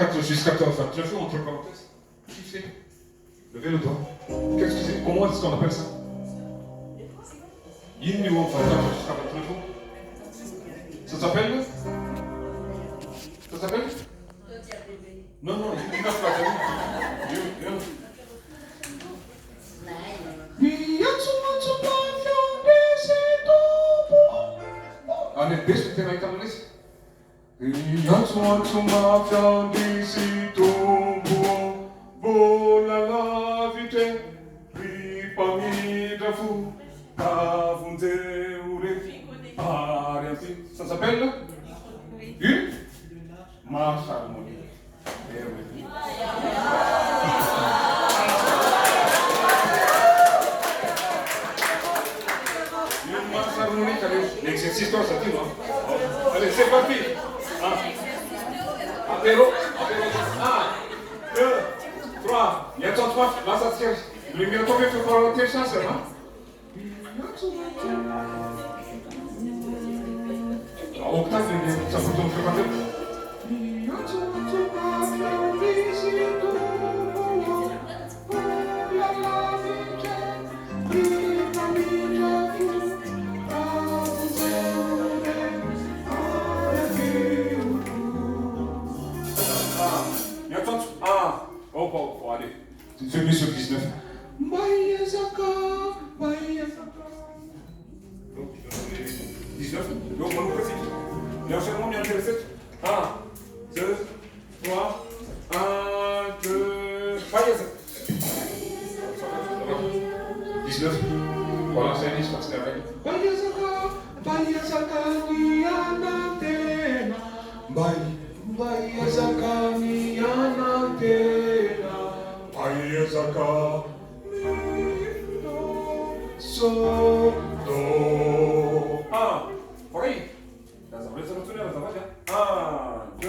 4 jusqu'à 29 entre parenthèses. Qui fait? Levez le doigt. Qu'est-ce que c'est? Comment est-ce qu'on appelle ça? Yin Yu, enfin 4 jusqu'à 29. Ça s'appelle? Ça s'appelle? Non, non, il n'a pas Allez, best meteen uit aan de list. Ça s'appelle une marche harmonique. Une marche harmonique, allez, l'exercice doit sortir, non? Allez, c'est parti. Apéro, apéro. 1, 2, 3. Я тут вас отсекаю. Вы мне только что те шансы, да? Окна мне потом прикладывают. Celui sur 19. Bayezaka, Bayezaka. 19. Donc on nous précise. Bien sûr, on vient de 7. 1, 2, 3. 1, 2, Bayezaka. 19. Voilà, c'est 10 parce que c'est avec. Bayezaka, Bayezaka, Nianatena. Bayezaka, Nianatena. Bayezaka, mi, do, so, do. 1, oui. Là, ça va laisser retourner, ça va bien. 1, 2,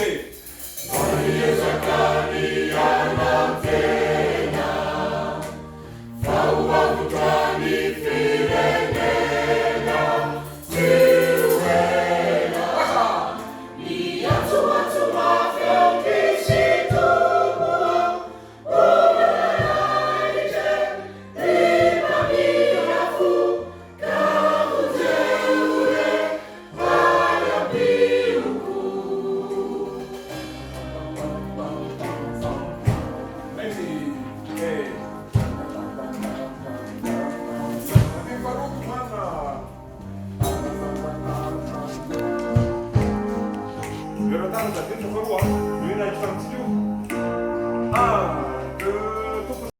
et. Bayezaka, Nianatena. Fawakutani, Firenena. Lui, il a dit,